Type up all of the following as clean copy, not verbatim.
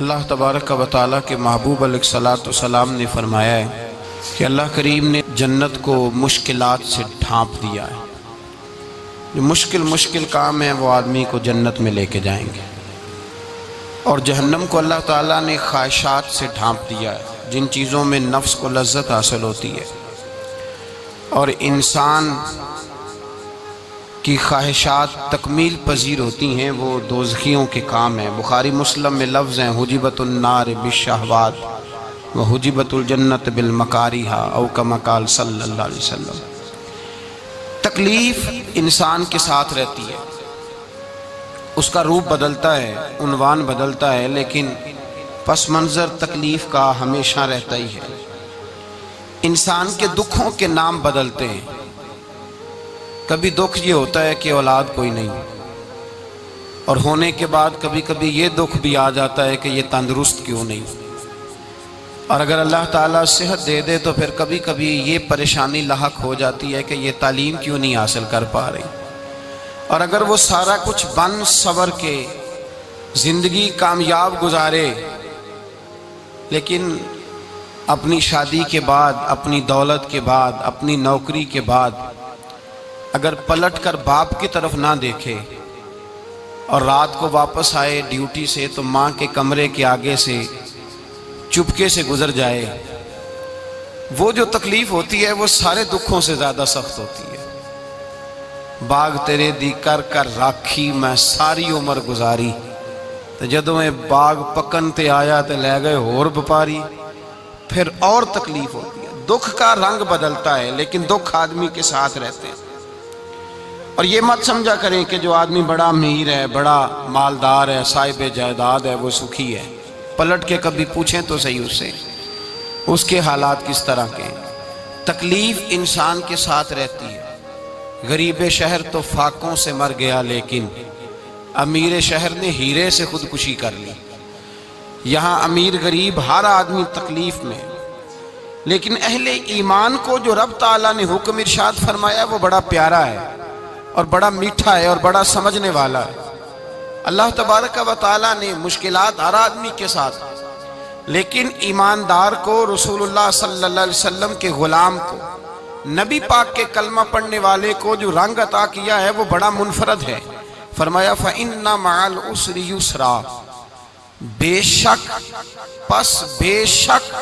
اللہ تبارک و تعالیٰ کے محبوب علیہ الصلوۃ والسلام نے فرمایا ہے کہ اللہ کریم نے جنت کو مشکلات سے ڈھانپ دیا ہے۔ جو مشکل کام ہیں وہ آدمی کو جنت میں لے کے جائیں گے، اور جہنم کو اللہ تعالیٰ نے خواہشات سے ڈھانپ دیا ہے، جن چیزوں میں نفس کو لذت حاصل ہوتی ہے، اور انسان کی خواہشات تکمیل پذیر ہوتی ہیں، وہ دوزخیوں کے کام ہیں۔ بخاری مسلم میں لفظ ہیں حجبت النار بالشہوات وحجبت الجنت بالمکارہا، او کما قال صلی اللہ علیہ وسلم۔ تکلیف انسان کے ساتھ رہتی ہے، اس کا روپ بدلتا ہے، عنوان بدلتا ہے، لیکن پس منظر تکلیف کا ہمیشہ رہتا ہی ہے۔ انسان کے دکھوں کے نام بدلتے ہیں۔ کبھی دکھ یہ ہوتا ہے کہ اولاد کوئی نہیں، اور ہونے کے بعد کبھی کبھی یہ دکھ بھی آ جاتا ہے کہ یہ تندرست کیوں نہیں، اور اگر اللہ تعالیٰ صحت دے دے تو پھر کبھی کبھی یہ پریشانی لاحق ہو جاتی ہے کہ یہ تعلیم کیوں نہیں حاصل کر پا رہی، اور اگر وہ سارا کچھ بن سور کے زندگی کامیاب گزارے، لیکن اپنی شادی کے بعد، اپنی دولت کے بعد، اپنی نوکری کے بعد اگر پلٹ کر باپ کی طرف نہ دیکھے اور رات کو واپس آئے ڈیوٹی سے تو ماں کے کمرے کے آگے سے چپکے سے گزر جائے، وہ جو تکلیف ہوتی ہے وہ سارے دکھوں سے زیادہ سخت ہوتی ہے۔ باغ تیرے دی کر کر راکھی میں ساری عمر گزاری، تو جدوں میں باغ پکن تے آیا تے لے گئے ہور بپاری، پھر اور تکلیف ہوتی ہے۔ دکھ کا رنگ بدلتا ہے، لیکن دکھ آدمی کے ساتھ رہتے ہیں۔ اور یہ مت سمجھا کریں کہ جو آدمی بڑا امیر ہے، بڑا مالدار ہے، صاحب جائیداد ہے، وہ سکھی ہے۔ پلٹ کے کبھی پوچھیں تو صحیح اس سے، اس کے حالات کس طرح کے ہیں۔ تکلیف انسان کے ساتھ رہتی ہے۔ غریب شہر تو فاقوں سے مر گیا، لیکن امیر شہر نے ہیرے سے خودکشی کر لی۔ یہاں امیر غریب ہر آدمی تکلیف میں، لیکن اہل ایمان کو جو رب تعالیٰ نے حکم ارشاد فرمایا وہ بڑا پیارا ہے، اور بڑا میٹھا ہے، اور بڑا سمجھنے والا ہے۔ اللہ تبارک و تعالیٰ نے مشکلات ہر آدمی کے ساتھ، لیکن ایماندار کو، رسول اللہ صلی اللہ علیہ وسلم کے غلام کو، نبی پاک کے کلمہ پڑھنے والے کو جو رنگ عطا کیا ہے وہ بڑا منفرد ہے۔ فرمایا فَإِنَّ مَعَ الْعُسْرِ يُسْرًا، بے شک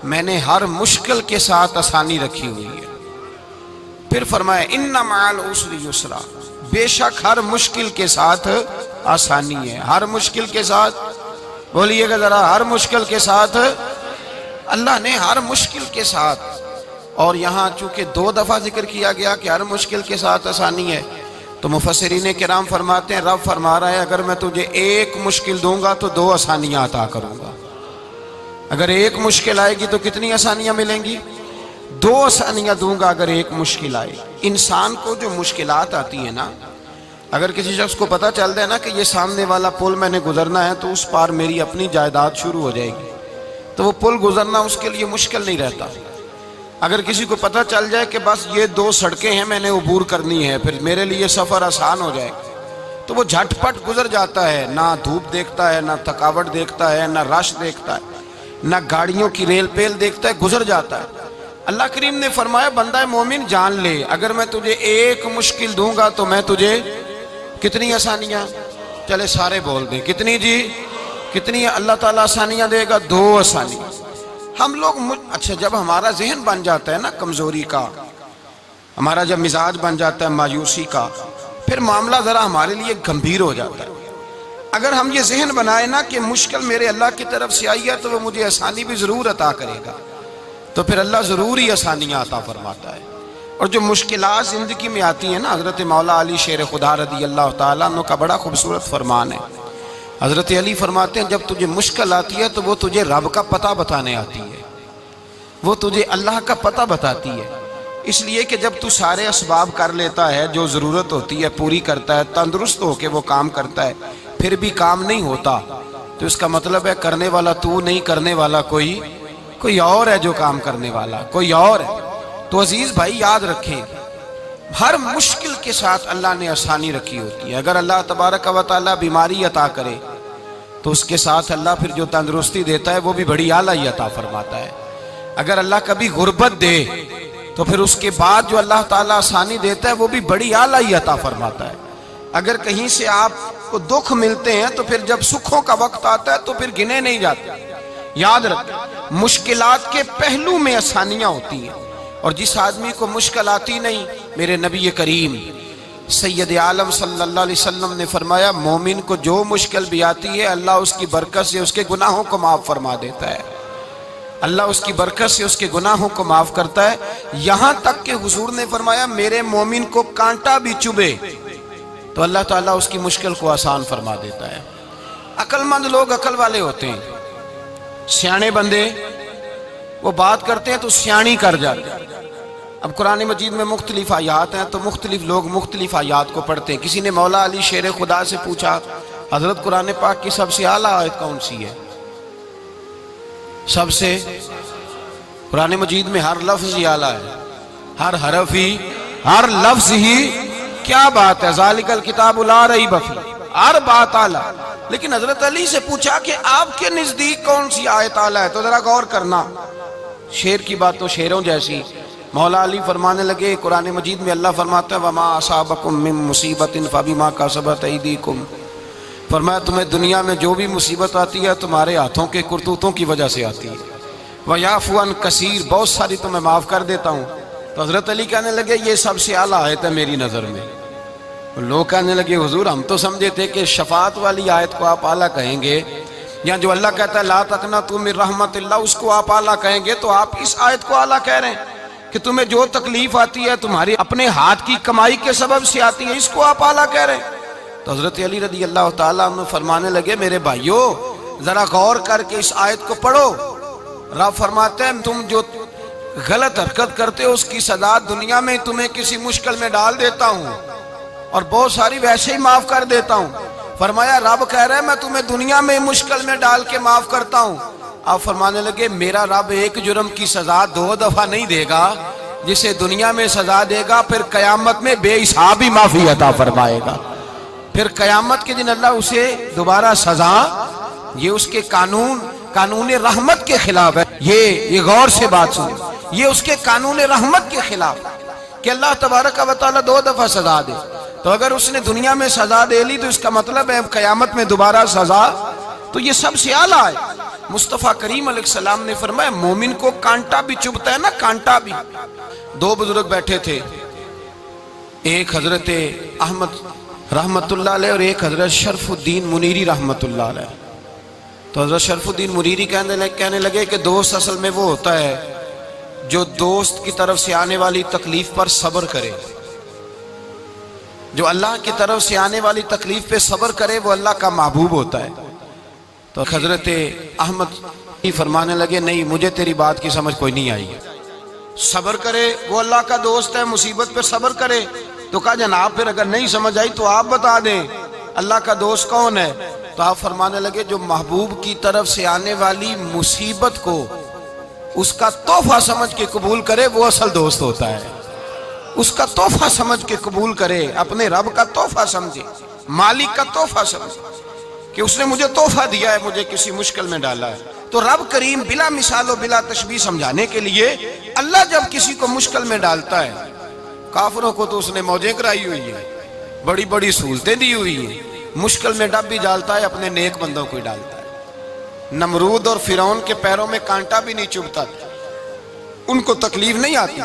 میں نے ہر مشکل کے ساتھ آسانی رکھی ہوئی ہے۔ پھر فرمایا اِنَّ مَعَ الْعُسْرِ يُسْرًا، بے شک ہر مشکل کے ساتھ آسانی ہے۔ ہر مشکل کے ساتھ، بولیے گا ذرا، ہر مشکل کے ساتھ، اللہ نے ہر مشکل کے ساتھ۔ اور یہاں چونکہ 2 دفعہ ذکر کیا گیا کہ ہر مشکل کے ساتھ آسانی ہے، تو مفسرین کرام فرماتے ہیں رب فرما رہا ہے اگر میں تجھے 1 مشکل دوں گا تو 2 آسانیاں عطا کروں گا۔ اگر 1 مشکل آئے گی تو کتنی آسانیاں ملیں گی؟ 2 آسانیاں دوں گا اگر 1 مشکل آئے۔ انسان کو جو مشکلات آتی ہیں نا، اگر کسی شخص کو پتہ چل جائے نا کہ یہ سامنے والا پل میں نے گزرنا ہے تو اس پار میری اپنی جائیداد شروع ہو جائے گی، تو وہ پل گزرنا اس کے لیے مشکل نہیں رہتا۔ اگر کسی کو پتہ چل جائے کہ بس یہ 2 سڑکیں ہیں میں نے عبور کرنی ہے، پھر میرے لیے سفر آسان ہو جائے گا، تو وہ جھٹ پٹ گزر جاتا ہے، نہ دھوپ دیکھتا ہے، نہ تھکاوٹ دیکھتا ہے، نہ رش دیکھتا ہے، نہ گاڑیوں کی ریل پیل دیکھتا ہے، گزر جاتا ہے۔ اللہ کریم نے فرمایا بندہ مومن جان لے اگر میں تجھے 1 مشکل دوں گا تو میں تجھے کتنی آسانیاں، چلے سارے بول دیں کتنی جی، کتنی اللہ تعالیٰ آسانیاں دے گا؟ 2 آسانیاں۔ ہم لوگ اچھا جب ہمارا ذہن بن جاتا ہے نا کمزوری کا، ہمارا جب مزاج بن جاتا ہے مایوسی کا، پھر معاملہ ذرا ہمارے لیے گمبھیر ہو جاتا ہے۔ اگر ہم یہ ذہن بنائے نا کہ مشکل میرے اللہ کی طرف سے آئی ہے تو وہ مجھے آسانی بھی ضرور عطا کرے گا، تو پھر اللہ ضرور ہی آسانیاں عطا فرماتا ہے۔ اور جو مشکلات زندگی میں آتی ہیں نا، حضرت مولا علی شیر خدا رضی اللہ تعالیٰ عنہ کا بڑا خوبصورت فرمان ہے۔ حضرت علی فرماتے ہیں جب تجھے مشکل آتی ہے تو وہ تجھے رب کا پتہ بتانے آتی ہے، وہ تجھے اللہ کا پتہ بتاتی ہے۔ اس لیے کہ جب تو سارے اسباب کر لیتا ہے، جو ضرورت ہوتی ہے پوری کرتا ہے، تندرست ہو کے وہ کام کرتا ہے، پھر بھی کام نہیں ہوتا، تو اس کا مطلب ہے کرنے والا تو نہیں، کرنے والا کوئی اور ہے جو کام کرنے والا، کوئی اور ہے۔ تو عزیز بھائی یاد رکھیں ہر مشکل کے ساتھ اللہ نے آسانی رکھی ہوتی ہے۔ اگر اللہ تبارک و تعالیٰ بیماری عطا کرے تو اس کے ساتھ اللہ پھر جو تندرستی دیتا ہے وہ بھی بڑی اعلیٰ عطا فرماتا ہے۔ اگر اللہ کبھی غربت دے تو پھر اس کے بعد جو اللہ تعالیٰ آسانی دیتا ہے وہ بھی بڑی اعلیٰ عطا فرماتا ہے۔ اگر کہیں سے آپ کو دکھ ملتے ہیں تو پھر جب سکھوں کا وقت آتا ہے تو پھر گنے نہیں جاتے۔ یاد رکھیں، مشکلات کے پہلو میں آسانیاں ہوتی ہیں، اور جس آدمی کو مشکل آتی نہیں، میرے نبی کریم سید عالم صلی اللہ علیہ وسلم نے فرمایا مومن کو جو مشکل بھی آتی ہے اللہ اس کی برکت سے اس کے گناہوں کو معاف فرما دیتا ہے۔ اللہ اس کی برکت سے اس کے گناہوں کو معاف کرتا ہے، یہاں تک کہ حضور نے فرمایا میرے مومن کو کانٹا بھی چبھے تو اللہ تعالیٰ اس کی مشکل کو آسان فرما دیتا ہے۔ عقل مند لوگ عقل والے ہوتے ہیں، سیانے بندے وہ بات کرتے ہیں تو سیانی کر جاتے ہیں۔ اب قرآن مجید میں مختلف آیات ہیں تو مختلف لوگ مختلف آیات کو پڑھتے ہیں۔ کسی نے مولا علی شیر خدا سے پوچھا حضرت قرآن پاک کی سب سے اعلیٰ آیت کون سی ہے؟ سب سے قرآن مجید میں ہر لفظ ہی اعلیٰ ہے، ہر حرف ہی، ہر لفظ ہی، کیا بات ہے، ذالک الکتاب لا ریب فیہ، ہر بات اعلیٰ۔ لیکن حضرت علی سے پوچھا کہ آپ کے نزدیک کون سی آیت اعلیٰ ہے، تو ذرا غور کرنا، شیر کی بات تو شیروں جیسی۔ مولا علی فرمانے لگے قرآن مجید میں اللہ فرماتا ہے وَمَا أَصَابَكُم مِّن مُّصِيبَةٍ فَبِمَا كَسَبَتْ أَيْدِيكُمْ، فرمایا تمہیں دنیا میں جو بھی مصیبت آتی ہے تمہارے ہاتھوں کے کرتوتوں کی وجہ سے آتی ہے، وَيَعْفُو عَن كَثِيرٍ، بہت ساری تو میں معاف کر دیتا ہوں۔ تو حضرت علی کہنے لگے یہ سب سے اعلیٰ آیت ہے میری نظر میں۔ لوگ کہنے لگے حضور ہم تو سمجھے تھے کہ شفاعت والی آیت کو آپ اعلیٰ کہیں گے، یا جو اللہ کہتا ہے لا تقنطوا من رحمت اللہ اس کو آپ اعلیٰ کہیں گے، تو آپ اس آیت کو اعلیٰ کہہ رہے ہیں کہ تمہیں جو تکلیف آتی ہے تمہاری اپنے ہاتھ کی کمائی کے سبب سے آتی ہے، اس کو آپ اعلیٰ کہہ رہے ہیں۔ تو حضرت علی رضی اللہ تعالیٰ عنہ فرمانے لگے میرے بھائیو ذرا غور کر کے اس آیت کو پڑھو۔ رب فرماتے ہیں تم جو غلط حرکت کرتے ہو اس کی سزا دنیا میں تمہیں کسی مشکل میں ڈال دیتا ہوں اور بہت ساری ویسے ہی معاف کر دیتا ہوں۔ فرمایا رب کہہ رہے ہیں میں تمہیں دنیا میں مشکل میں ڈال کے معاف کرتا ہوں۔ آپ فرمانے لگے میرا رب ایک جرم کی سزا 2 دفعہ نہیں دے گا، جسے دنیا میں سزا دے گا پھر قیامت میں بے حساب ہی معافی عطا فرمائے گا۔ پھر قیامت کے دن اللہ اسے دوبارہ سزا، یہ اس کے قانون رحمت کے خلاف ہے، یہ غور سے بات سن، یہ اس کے قانون رحمت کے خلاف کہ اللہ تبارک و تعالیٰ 2 دفعہ سزا دے۔ تو اگر اس نے دنیا میں سزا دے لی تو اس کا مطلب ہے قیامت میں دوبارہ سزا، تو یہ سب سے اعلیٰ ہے۔ مصطفیٰ کریم علیہ السلام نے فرمایا مومن کو کانٹا بھی چبھتا ہے نا، کانٹا بھی۔ 2 بزرگ بیٹھے تھے، ایک حضرت احمد رحمت اللہ علیہ اور ایک حضرت شرف الدین منیری رحمت اللہ علیہ۔ تو حضرت شرف الدین منیری کہنے لگے کہ دوست اصل میں وہ ہوتا ہے جو دوست کی طرف سے آنے والی تکلیف پر صبر کرے، جو اللہ کی طرف سے آنے والی تکلیف پہ صبر کرے وہ اللہ کا محبوب ہوتا ہے۔ تو حضرت احمد ہی فرمانے لگے نہیں مجھے تیری بات کی سمجھ کوئی نہیں آئی، صبر کرے وہ اللہ کا دوست ہے، مصیبت پہ صبر کرے۔ تو کہا جناب پھر اگر نہیں سمجھ آئی تو آپ بتا دیں اللہ کا دوست کون ہے؟ تو آپ فرمانے لگے جو محبوب کی طرف سے آنے والی مصیبت کو اس کا تحفہ سمجھ کے قبول کرے وہ اصل دوست ہوتا ہے۔ اس کا تحفہ سمجھ کے قبول کرے، اپنے رب کا تحفہ سمجھے، مالک کا تحفہ سمجھے کہ اس نے مجھے تحفہ دیا ہے، مجھے کسی مشکل میں ڈالا ہے۔ تو رب کریم بلا مثال و بلا تشبیہ سمجھانے کے لیے اللہ جب کسی کو مشکل میں ڈالتا ہے، کافروں کو تو اس نے موجیں کرائی ہوئی ہیں، بڑی بڑی سہولتیں دی ہوئی ہیں، مشکل میں ڈب بھی ڈالتا ہے، اپنے نیک بندوں کو ہی ڈالتا ہے۔ نمرود اور فرعون کے پیروں میں کانٹا بھی نہیں چبھتا تھا، ان کو تکلیف نہیں آتی۔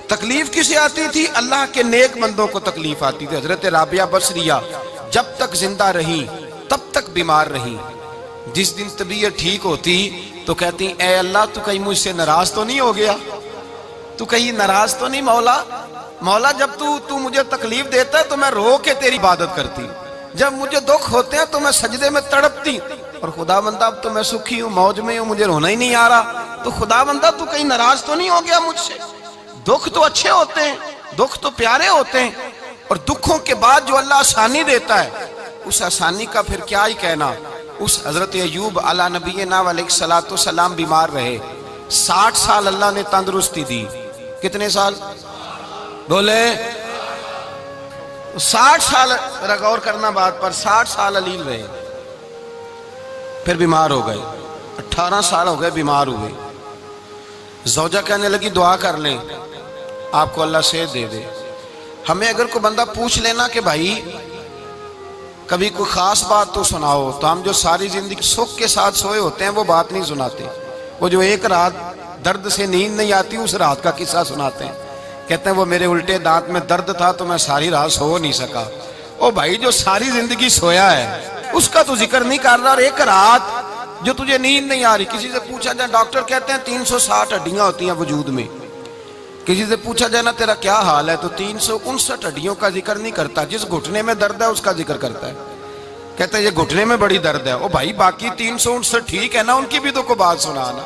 تکلیف کسے آتی تھی؟ اللہ کے نیک بندوں کو تکلیف آتی تھی۔ حضرت رابعہ بصریہ جب تک زندہ رہی تب تک بیمار رہی، جس دن طبیعت ٹھیک ہوتی تو کہتی اے اللہ تو کہیں مجھ سے ناراض تو نہیں ہو گیا، تو کہیں ناراض تو نہیں مولا جب تو مجھے تکلیف دیتا ہے تو میں رو کے تیری عبادت کرتی ہوں، جب مجھے دکھ ہوتے ہیں تو میں سجدے میں تڑپتی، اور خدا بندہ اب تو میں سکھی ہوں، موج میں ہوں، مجھے رونا ہی نہیں آ رہا، تو خدا بندہ تو کہیں ناراض تو نہیں ہو گیا مجھ سے؟ دکھ تو اچھے ہوتے ہیں، دکھ تو پیارے ہوتے ہیں، اور دکھوں کے بعد جو اللہ آسانی دیتا ہے اس آسانی کا پھر کیا ہی کہنا۔ اس حضرت ایوب علی نبینا علیہ الصلوۃ والسلام بیمار رہے، 60 سال اللہ نے تندرستی دی۔ کتنے سال بولے؟ 60 سال، غور کرنا بات پر، 60 سال علیل رہے۔ پھر بیمار ہو گئے، 18 سال ہو گئے بیمار ہوئے۔ زوجہ کہنے لگی دعا کر لیں آپ کو اللہ صحت دے دے۔ ہمیں اگر کوئی بندہ پوچھ لینا کہ بھائی کبھی کوئی خاص بات تو سناؤ، تو ہم جو ساری زندگی سکھ کے ساتھ سوئے ہوتے ہیں وہ بات نہیں سناتے، وہ جو ایک رات درد سے نیند نہیں آتی اس رات کا قصہ سناتے ہیں، کہتے ہیں وہ میرے الٹے دانت میں درد تھا تو میں ساری رات سو نہیں سکا۔ او بھائی جو ساری زندگی سویا ہے اس کا تو ذکر نہیں کر رہا، اور ایک رات جو تجھے نیند نہیں آ رہی۔ کسی سے پوچھا جائے، ڈاکٹر کہتے ہیں 360 ہڈیاں ہوتی ہیں وجود میں، کسی سے پوچھا جائے نا تیرا کیا حال ہے تو 359 ہڈیوں کا ذکر نہیں کرتا، جس گھٹنے میں درد ہے اس کا ذکر کرتا ہے، کہتا ہے یہ گھٹنے میں بڑی درد ہے۔ او بھائی باقی 359 ٹھیک ہے نا، ان کی بھی تو کوئی بات سنانا۔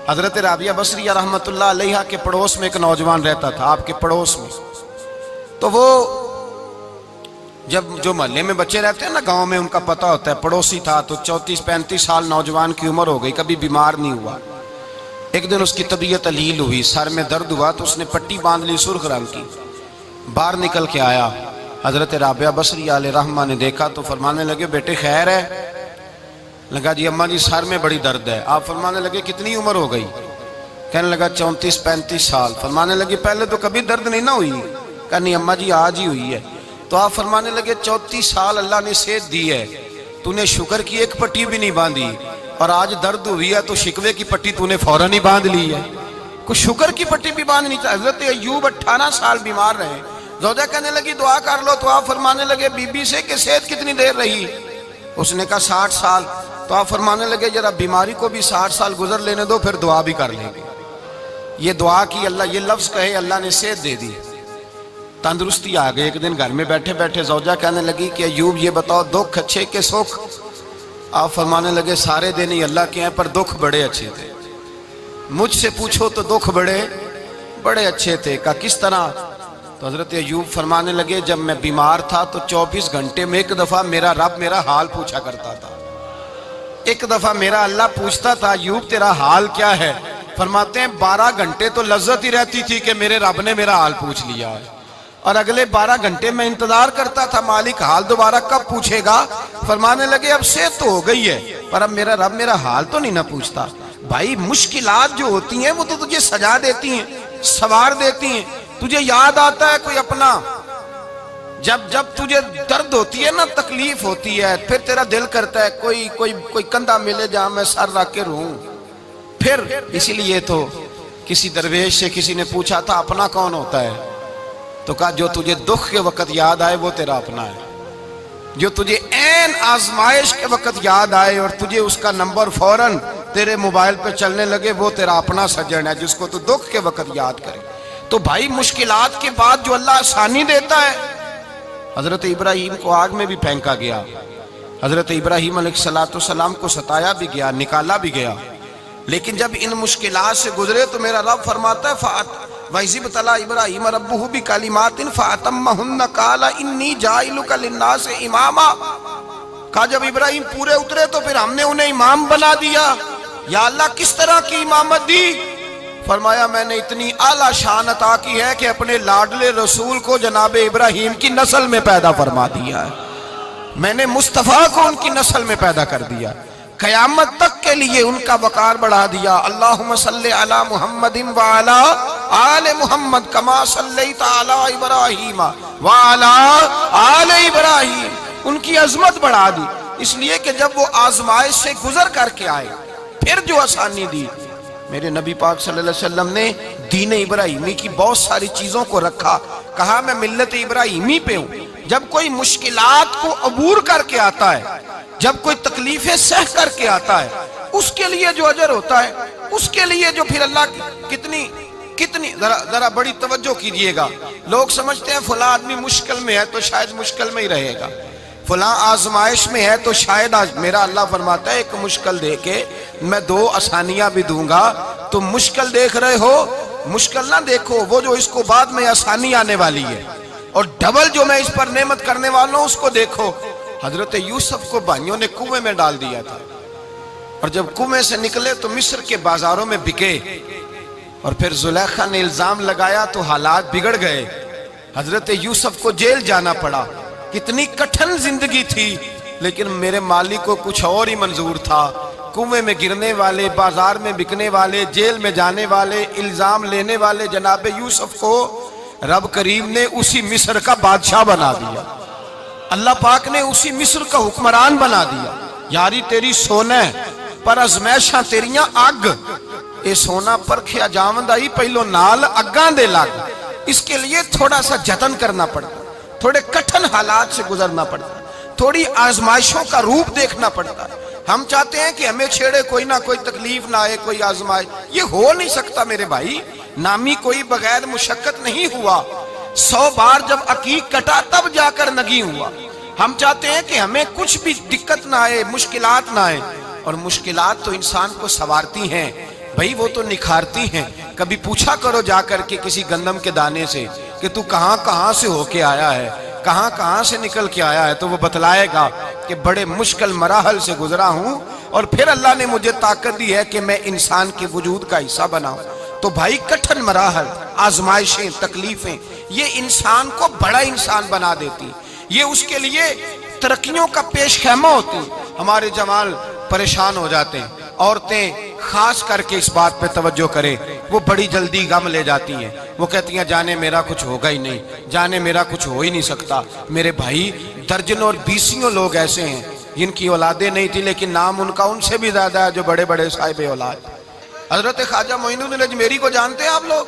حضرت رابعہ بصریہ رحمۃ اللہ علیہ کے پڑوس میں ایک نوجوان رہتا تھا، آپ کے پڑوس میں، تو وہ جب جو محلے میں بچے رہتے ہیں نا گاؤں میں، ان کا پتہ ہوتا ہے، پڑوسی تھا تو 34-35 سال نوجوان کی عمر ہو گئی، کبھی بیمار نہیں ہوا۔ ایک دن اس کی طبیعت علیل ہوئی، سر میں درد ہوا تو اس نے پٹی باندھ لی سرخ رنگ کی، باہر نکل کے آیا۔ حضرت رابعہ بصریہ علیہ رحمہ نے دیکھا تو فرمانے لگے بیٹے خیر ہے؟ لگا جی اماں جی سر میں بڑی درد ہے۔ آپ فرمانے لگے کتنی عمر ہو گئی؟ کہنے لگا 34-35 سال۔ فرمانے لگے پہلے تو کبھی درد نہیں نہ ہوئی؟ کہا نہیں اماں جی آج ہی ہوئی ہے۔ تو آپ فرمانے لگے 34 سال اللہ نے صحت دی ہے، تو نے شکر کی ایک پٹی بھی نہیں باندھی، اور آج درد ہوئی ہے تو شکوے کی پٹی تو نے فوراً ہی باندھ لی ہے، کوئی شکر کی پٹی بھی باندھنی چاہیے۔ حضرت ایوب 18 سال بیمار رہے، زوجہ کہنے لگی دعا کر لو، تو آپ فرمانے لگے بی بی سے کہ صحت کتنی دیر رہی؟ اس نے کہا 60 سال۔ تو آپ فرمانے لگے ذرا بیماری کو بھی 60 سال گزر لینے دو پھر دعا بھی کر لیں گے۔ یہ دعا کی، اللہ یہ لفظ کہے اللہ نے صحت دے دی، تندرستی آ گئی۔ ایک دن گھر میں بیٹھے بیٹھے زوجہ کہنے لگی کہ ایوب یہ بتاؤ دکھ اچھے کہ سکھ؟ آپ فرمانے لگے سارے دن ہی اللہ کے ہیں پر دکھ بڑے اچھے تھے، مجھ سے پوچھو تو دکھ بڑے اچھے تھے۔ کہا کس طرح؟ تو حضرت ایوب فرمانے لگے جب میں بیمار تھا تو 24 گھنٹے میں ایک دفعہ میرا رب میرا حال پوچھا کرتا تھا، ایک دفعہ میرا اللہ پوچھتا تھا ایوب تیرا حال کیا ہے؟ فرماتے ہیں 12 گھنٹے تو لذت ہی رہتی تھی کہ میرے رب نے میرا حال پوچھ لیا ہے، اور اگلے 12 گھنٹے میں انتظار کرتا تھا مالک حال دوبارہ کب پوچھے گا۔ فرمانے لگے اب صحت تو ہو گئی ہے پر اب میرا رب میرا حال تو نہیں نہ پوچھتا۔ بھائی مشکلات جو ہوتی ہیں وہ تو تجھے سجا دیتی ہیں، سوار دیتی ہیں، تجھے یاد آتا ہے کوئی اپنا، جب تجھے درد ہوتی ہے نا، تکلیف ہوتی ہے، پھر تیرا دل کرتا ہے کوئی کندھا ملے جہاں میں سر رکھ کے رہوں۔ پھر اسی لیے تو کسی درویش سے کسی نے پوچھا تھا اپنا کون ہوتا ہے؟ تو کہا جو تجھے دکھ کے وقت یاد آئے وہ تیرا اپنا ہے، جو تجھے عین آزمائش کے وقت یاد آئے اور تجھے اس کا نمبر فوراً تیرے موبائل پہ چلنے لگے وہ تیرا اپنا سجن ہے، جس کو تو دکھ کے وقت یاد کرے۔ تو بھائی مشکلات کے بعد جو اللہ آسانی دیتا ہے، حضرت ابراہیم کو آگ میں بھی پھینکا گیا، حضرت ابراہیم علیہ السلام کو ستایا بھی گیا، نکالا بھی گیا، لیکن جب ان مشکلات سے گزرے تو میرا رب فرماتا ہے وَإِذِ ابْتَلَىٰ إِبْرَاهِيمَ رَبُّهُ بِكَلِمَاتٍ فَأَتَمَّهُنَّ قَالَ إِنِّي جَاعِلُكَ لِلنَّاسِ إِمَامًا۔ کہا جب ابراہیم پورے اترے تو پھر ہم نے انہیں امام بنا دیا۔ یا اللہ کس طرح کی امامت دی؟ فرمایا میں نے اتنی اعلیٰ شان عطا کی ہے کہ اپنے لاڈلے رسول کو جناب ابراہیم کی نسل میں پیدا فرما دیا ہے، میں نے مصطفیٰ کو ان کی نسل میں پیدا کر دیا، قیامت تک کے لیے ان کا وقار بڑھا دیا۔ اللہم صلی علی محمد وعلی آل محمد کما صلیت علی ابراہیم وعلی آل ابراہیم، ان کی عظمت بڑھا دی، اس لیے کہ جب وہ آزمائش سے گزر کر کے آئے پھر جو آسانی دی۔ میرے نبی پاک صلی اللہ علیہ وسلم نے دین ابراہیمی کی بہت ساری چیزوں کو رکھا، کہا میں ملت ابراہیمی پہ ہوں۔ جب کوئی مشکلات کو عبور کر کے آتا ہے، جب کوئی تکلیفیں سہ کر کے آتا ہے، اس کے لیے جو اجر ہوتا ہے، اس کے لیے جو پھر اللہ کتنی ذرا بڑی توجہ کیجئے گا۔ لوگ سمجھتے ہیں فلاں آدمی مشکل میں ہے تو شاید مشکل میں ہی رہے گا، فلاں آزمائش میں ہے تو شاید میرا اللہ فرماتا ہے ایک مشکل دے کے میں 2 آسانیاں بھی دوں گا۔ تم مشکل دیکھ رہے ہو، مشکل نہ دیکھو، وہ جو اس کو بعد میں آسانی آنے والی ہے، اور ڈبل جو میں اس پر نعمت کرنے والا ہوں اس کو دیکھو۔ حضرت یوسف کو بھائیوں نے کنویں میں ڈال دیا تھا، اور جب کنویں سے نکلے تو مصر کے بازاروں میں بکے، اور پھر زلیخا نے الزام لگایا تو حالات بگڑ گئے، حضرت یوسف کو جیل جانا پڑا۔ کتنی کٹھن زندگی تھی، لیکن میرے مالک کو کچھ اور ہی منظور تھا۔ کنویں میں گرنے والے، بازار میں بکنے والے، جیل میں جانے والے، الزام لینے والے جناب یوسف کو رب کریم نے اسی مصر کا بادشاہ بنا دیا۔ اللہ پاک نے اسی مصر کا حکمران بنا دیا۔ یاری تیری سونا پر ازمیشاں تیریاں اگ، اے سونا پرکھیا جاوندائی پہلو نال اگاں دے لگ۔ اس کے لیے تھوڑا سا جتن کرنا پڑتا، تھوڑے کٹھن حالات سے گزرنا پڑتا، تھوڑی آزمائشوں کا روپ دیکھنا پڑتا۔ ہم چاہتے ہیں کہ ہمیں چھیڑے کوئی نہ کوئی تکلیف نہ آئے، کوئی آزمائش، یہ ہو نہیں سکتا میرے بھائی۔ نامی کوئی بغیر مشقت نہیں ہوا، 100 بار جب عقیق کٹا تب جا کر نگی ہوا۔ ہم چاہتے ہیں کہ ہمیں کچھ بھی دقت نہ آئے، مشکلات نہ آئے، اور مشکلات تو انسان کو سنوارتی ہیں بھائی، وہ تو نکھارتی ہیں۔ کبھی پوچھا کرو جا کر کے کسی گندم کے دانے سے کہ تو کہاں کہاں سے ہو کے آیا ہے، کہاں کہاں سے نکل کے آیا ہے، تو وہ بتلائے گا کہ بڑے مشکل مراحل سے گزرا ہوں، اور پھر اللہ نے مجھے طاقت دی ہے کہ میں انسان کے وجود کا حصہ بناؤں۔ تو بھائی کٹھن مراحل، آزمائشیں، تکلیفیں، یہ انسان کو بڑا انسان بنا دیتی، یہ اس کے لیے ترقیوں کا پیش خیمہ ہوتی۔ ہمارے جوان پریشان ہو جاتے ہیں، عورتیں خاص کر کے اس بات پہ توجہ کریں، وہ بڑی جلدی غم لے جاتی ہیں، وہ کہتی ہیں جانے میرا کچھ ہوگا ہی نہیں، جانے میرا کچھ ہو ہی نہیں سکتا۔ میرے بھائی درجنوں اور بیسیوں لوگ ایسے ہیں جن کی اولادیں نہیں تھی، لیکن نام ان کا ان سے بھی زیادہ ہے جو بڑے بڑے صاحب اولاد۔ حضرت خواجہ معین الدین اجمیری کو جانتے ہیں آپ لوگ؟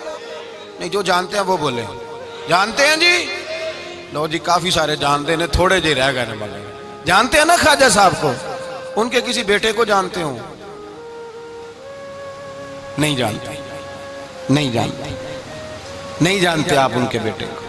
نہیں، جو جانتے ہیں وہ بولیں۔ جانتے ہیں جی؟ لو جی، کافی سارے جانتے ہیں، تھوڑے جی رہ گئے نا۔ جانتے ہیں نا خواجہ صاحب کو؟ ان کے کسی بیٹے کو جانتے ہوں؟ نہیں جانتے، نہیں جانتے، نہیں جانتے آپ ان کے بیٹے کو۔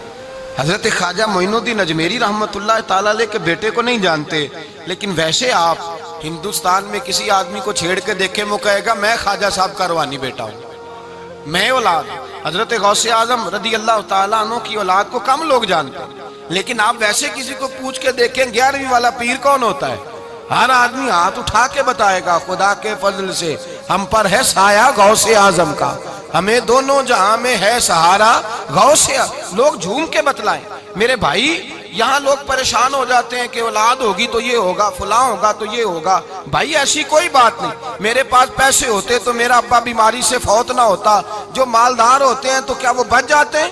حضرت خواجہ معین الدین اجمیری رحمت اللہ تعالیٰ علیہ کے بیٹے کو نہیں جانتے، لیکن ویسے آپ ہندوستان میں کسی آدمی کو چھیڑ کے دیکھیں، وہ کہے گا میں خواجہ صاحب کا روحانی بیٹا ہوں، میں اولاد۔ حضرت غوث اعظم رضی اللہ تعالیٰ عنہ کی اولاد کو کم لوگ جانتے ہیں، لیکن آپ ویسے کسی کو پوچھ کے دیکھیں 11ویں والا پیر کون ہوتا ہے، ہر آدمی ہاتھ اٹھا کے بتائے گا خدا کے فضل سے ہم پر ہے سایہ غوث اعظم کا، ہمیں دونوں جہاں میں ہے سہارا غوث اعظم۔ لوگ جھوم کے بتلائیں۔ میرے بھائی یہاں لوگ پریشان ہو جاتے ہیں کہ اولاد ہوگی تو یہ ہوگا، فلاں ہوگا تو یہ ہوگا۔ بھائی ایسی کوئی بات نہیں۔ میرے پاس پیسے ہوتے تو میرا ابا بیماری سے فوت نہ ہوتا۔ جو مالدار ہوتے ہیں تو کیا وہ بچ جاتے ہیں؟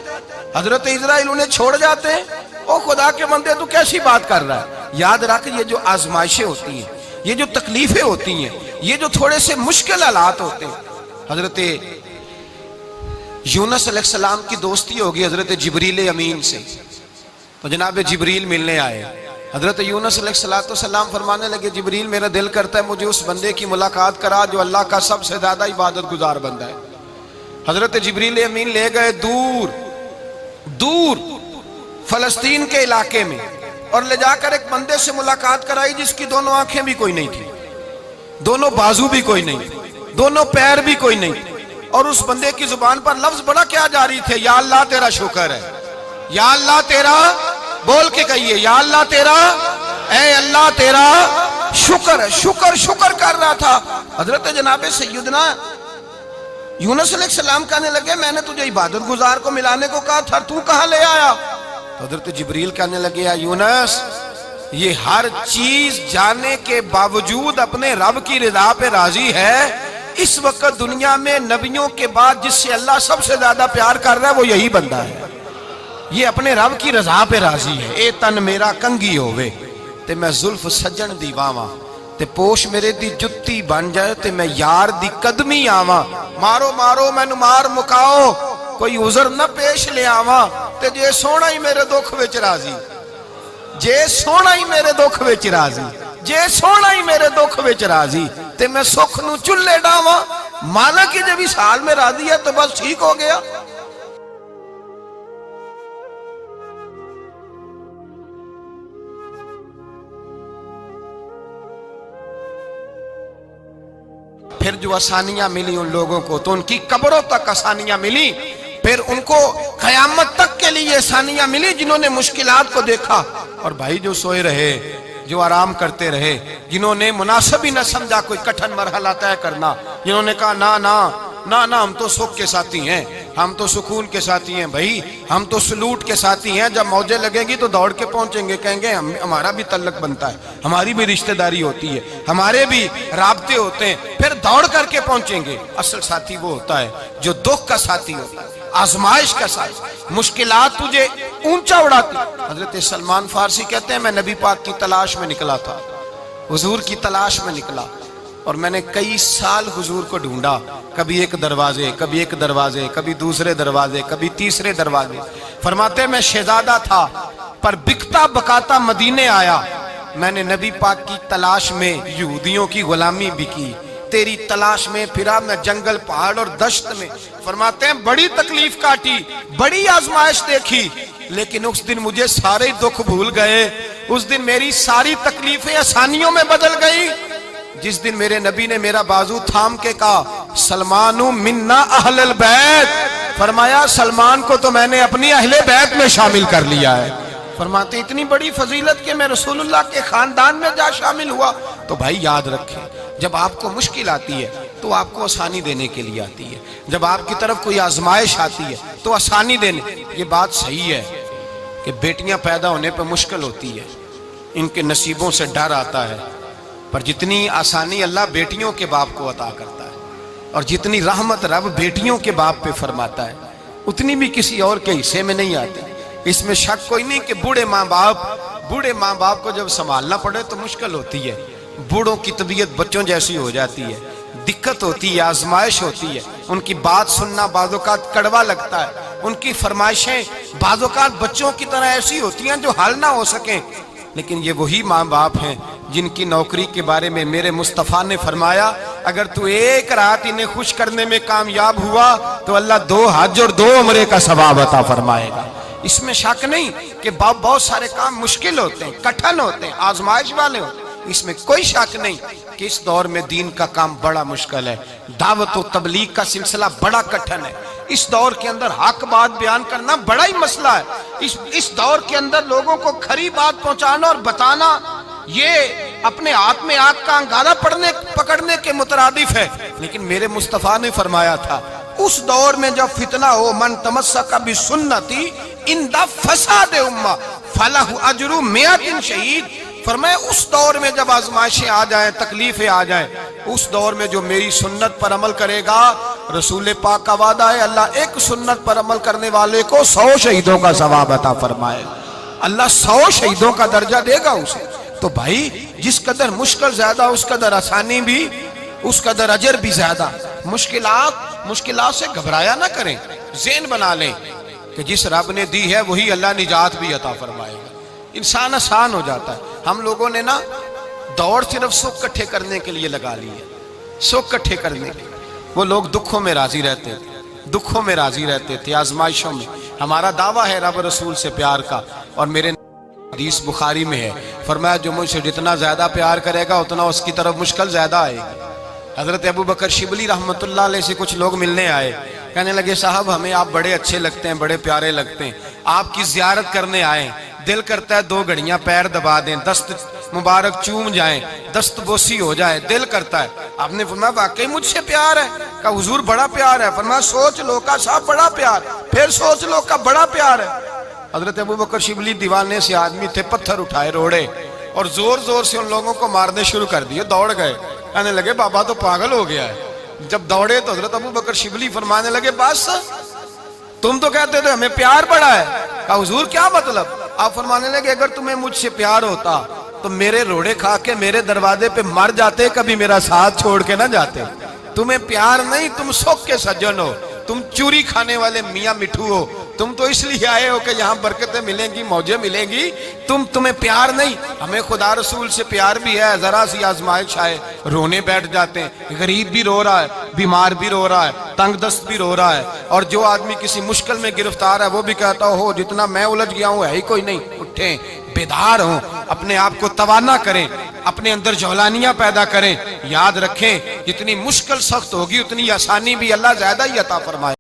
حضرت اسرائیل انہیں چھوڑ جاتے ہیں؟ او خدا کے بندے تو کیسی بات کر رہا ہے؟ یاد رکھ، یہ جو آزمائشیں ہوتی ہیں، یہ جو تکلیفیں ہوتی ہیں، یہ جو تھوڑے سے مشکل حالات ہوتے ہیں۔ حضرت یونس علیہ السلام کی دوستی ہوگی حضرت جبریل امین سے، تو جناب جبریل ملنے آئے۔ حضرت یونس علیہ السلام فرمانے لگے جبریل میرا دل کرتا ہے مجھے اس بندے کی ملاقات کرا جو اللہ کا سب سے زیادہ عبادت گزار بندہ ہے۔ حضرت جبریل امین لے گئے دور دور فلسطین کے علاقے میں، اور لے جا کر ایک بندے سے ملاقات کرائی جس کی دونوں آنکھیں بھی کوئی نہیں تھی، دونوں بازو بھی کوئی نہیں، دونوں پیر بھی کوئی نہیں، اور اس بندے کی زبان پر لفظ بڑا کیا جاری تھے، یا اللہ تیرا شکر ہے، یا اللہ تیرا، بول کے کہیے یا اللہ تیرا، اے اللہ تیرا شکر ہے۔ شکر شکر کر رہا تھا۔ حضرت جناب سیدنا یونس علیہ السلام کہنے لگے میں نے تجھے عبادت گزار کو ملانے کو کہا تھا، تو کہاں لے آیا؟ تو حضرت جبریل کہنے لگے یا یونس، یہ ہر چیز جانے کے باوجود اپنے رب کی رضا پہ راضی ہے۔ اس وقت دنیا میں نبیوں کے بعد جس سے اللہ سب سے زیادہ پیار کر رہا ہے وہ یہی بندہ ہے، یہ اپنے رب کی رضا پہ راضی ہے۔ اے تن میرا کنگی ہووے تے میں زلف سجن دی واواں، تے پوش میرے دی جتی بن جائے تے میں یار دی قدمی آواں، مارو مارو مینوں مار مکاؤ کوئی عذر نہ پیش لے آواں، تے جے سونا ہی میرے دکھ وچ راضی، جے سونا ہی میرے دکھ وچ راضی، جے سونا ہی میرے دکھ وچ راضی تے میں سکھ نو چلے ڈاواں۔ مانا کہ جب اس حال میں راضی ہے تو بس ٹھیک ہو گیا۔ پھر جو آسانیاں ملی ان لوگوں کو تو ان کی قبروں تک آسانیاں ملی، پھر ان کو قیامت تک کے لیے آسانیاں ملی جنہوں نے مشکلات کو دیکھا۔ اور بھائی جو سوئے رہے، جو آرام کرتے رہے، جنہوں نے مناسب ہی نہ سمجھا کوئی کٹھن مرحلہ طے کرنا، جنہوں نے کہا نا نا نا نا ہم تو سکھ کے ساتھی ہیں، ہم تو سکون کے ساتھی ہیں بھائی، ہم تو سلوٹ کے ساتھی ہیں، جب موجیں لگیں گی تو دوڑ کے پہنچیں گے، کہیں گے ہمارا بھی تعلق بنتا ہے، ہماری بھی رشتہ داری ہوتی ہے، ہمارے بھی رابطے ہوتے ہیں، پھر دوڑ کر کے پہنچیں گے۔ اصل ساتھی وہ ہوتا ہے جو دکھ کا ساتھی ہوتا ہے، آزمائش کا ساتھ، مشکلات تجھے اونچا اڑاتی۔ حضرت سلمان فارسی کہتے ہیں میں نبی پاک کی تلاش میں نکلا تھا، حضور کی تلاش میں نکلا، اور میں نے کئی سال حضور کو ڈھونڈا، کبھی ایک دروازے، کبھی ایک دروازے، کبھی دوسرے دروازے، کبھی تیسرے دروازے۔ فرماتے ہیں میں شہزادہ تھا پر بکتا بکاتا مدینے آیا، میں نے نبی پاک کی تلاش میں یہودیوں کی غلامی بھی کی، تیری تلاش میں پھرا میں جنگل پہاڑ اور دشت میں۔ فرماتے ہیں بڑی تکلیف کاٹی، بڑی آزمائش دیکھی، لیکن اس دن مجھے سارے دکھ بھول گئے، اس دن میری ساری تکلیفیں آسانیوں میں بدل گئی، جس دن میرے نبی نے میرا بازو تھام کے کہا سلمانو منا اہل البیت، فرمایا سلمان کو تو میں نے اپنی اہل بیت میں شامل کر لیا ہے۔ فرماتے اتنی بڑی فضیلت کہ میں رسول اللہ کے خاندان میں جا شامل ہوا۔ تو بھائی یاد رکھیں، جب آپ کو مشکل آتی ہے تو آپ کو آسانی دینے کے لیے آتی ہے، جب آپ کی طرف کوئی آزمائش آتی ہے تو آسانی دینے۔ یہ بات صحیح ہے کہ بیٹیاں پیدا ہونے پہ مشکل ہوتی ہے، ان کے نصیبوں سے ڈر آتا ہے، پر جتنی آسانی اللہ بیٹیوں کے باپ کو عطا کرتا ہے اور جتنی رحمت رب بیٹیوں کے باپ پہ فرماتا ہے اتنی بھی کسی اور کے حصے میں نہیں آتی۔ اس میں شک کوئی نہیں کہ بوڑھے ماں باپ کو جب سنبھالنا پڑے تو مشکل ہوتی ہے، بوڑھوں کی طبیعت بچوں جیسی ہو جاتی ہے، دقت ہوتی ہے، آزمائش ہوتی ہے، ان کی بات سننا بعض اوقات کڑوا لگتا ہے، ان کی فرمائشیں بعض اوقات بچوں کی طرح ایسی ہوتی ہیں جو حل نہ ہو سکیں، لیکن یہ وہی ماں باپ ہیں جن کی نوکری کے بارے میں میرے مصطفیٰ نے فرمایا اگر تو ایک رات انہیں خوش کرنے میں کامیاب ہوا تو اللہ 2 حج اور 2 عمرے کا ثواب عطا فرمائے گا۔ اس میں شک نہیں کہ بہت سارے کام مشکل ہوتے ہیں، کٹھن ہوتے ہیں، آزمائش والے ہوتے ہیں، اس میں کوئی شک نہیں کہ اس دور میں دین کا کام بڑا مشکل ہے، دعوت و تبلیغ کا سلسلہ بڑا کٹھن ہے، اس دور کے اندر حق بات بیان کرنا بڑا ہی مسئلہ ہے، اس دور کے اندر لوگوں کو کھری بات پہنچانا اور بتانا یہ اپنے ہاتھ میں آگ کا انگارہ پکڑنے کے مترادف ہے۔ لیکن میرے مصطفیٰ نے فرمایا تھا اس دور میں جب فتنہ ہو من تمسک بسنتی اندہ فساد امہ فلہ اجر 100 شہید، فرمایا اس دور میں جب آزمائشیں آ جائیں، تکلیفیں آ جائیں، اس دور میں جو میری سنت پر عمل کرے گا، رسول پاک کا وعدہ ہے اللہ ایک سنت پر عمل کرنے والے کو 100 شہیدوں کا ثواب عطا فرمائے، اللہ 100 شہیدوں کا درجہ دے گا اسے۔ تو بھائی جس قدر مشکل زیادہ اس قدر آسانی بھی، اس قدر اجر بھی زیادہ۔ مشکلات سے گھبرایا نہ کریں، ذہن بنا لیں کہ جس رب نے دی ہے وہی اللہ نجات بھی عطا فرمائے گا، انسان آسان ہو جاتا ہے۔ ہم لوگوں نے نا دوڑ صرف سکھ کٹھے کرنے کے لیے لگا لی ہے، سکھ کٹھے کرنے کے لیے۔ وہ لوگ دکھوں میں راضی رہتے تھے، آزمائشوں میں۔ ہمارا دعویٰ ہے رب رسول سے پیار کا، اور میرے حدیث بخاری میں ہے فرمایا جو مجھ سے جتنا زیادہ پیار کرے گا اتنا اس کی طرف مشکل زیادہ آئے گی۔ حضرت ابو بکر شبلی رحمت اللہ علیہ سے کچھ لوگ ملنے آئے، کہنے لگے صاحب ہمیں آپ بڑے اچھے لگتے ہیں، بڑے پیارے لگتے ہیں، آپ کی زیارت کرنے آئے، دل کرتا ہے 2 گھڑیاں پیر دبا دیں، دست مبارک چوم جائیں، دست بوسی ہو جائے، دل کرتا ہے۔ آپ نے فرمایا واقعی مجھ سے پیار ہے؟ کہا حضور بڑا پیار ہے۔ فرمایا سوچ لو کا صاحب بڑا پیار، پھر سوچ لو کا بڑا پیار ہے۔ حضرت ابو بکر شبلی دیوانے سے آدمی تھے، پتھر اٹھائے روڑے اور زور زور سے ان لوگوں کو مارنے شروع کر دیے، دوڑ گئے، کہنے لگے بابا تو پاگل ہو گیا ہے۔ جب دوڑے تو حضرت ابو بکر شبلی فرمانے لگے بس تم تو کہتے تھے ہمیں پیار بڑا ہے۔ کہا حضور کیا مطلب؟ آپ فرمانے لگے اگر تمہیں مجھ سے پیار ہوتا تو میرے روڑے کھا کے میرے دروازے پہ مر جاتے، کبھی میرا ساتھ چھوڑ کے نہ جاتے۔ تمہیں پیار نہیں، تم سکھ کے سجن ہو، تم چوری کھانے والے میاں مٹھو ہو، تم تو اس لیے آئے ہو کہ یہاں برکتیں ملیں گی، موجیں ملیں گی، تمہیں پیار نہیں۔ ہمیں خدا رسول سے پیار بھی ہے، ذرا سی آزمائش آئے رونے بیٹھ جاتے ہیں، غریب بھی رو رہا ہے، بیمار بھی رو رہا ہے، تنگ دست بھی رو رہا ہے، اور جو آدمی کسی مشکل میں گرفتار ہے وہ بھی کہتا ہو جتنا میں الجھ گیا ہوں ہے ہی کوئی نہیں۔ اٹھیں، بیدار ہوں، اپنے آپ کو توانا کریں، اپنے اندر جولانیاں پیدا کریں، یاد رکھیں جتنی مشکل سخت ہوگی اتنی آسانی بھی اللہ زیادہ ہی عطا فرمائے۔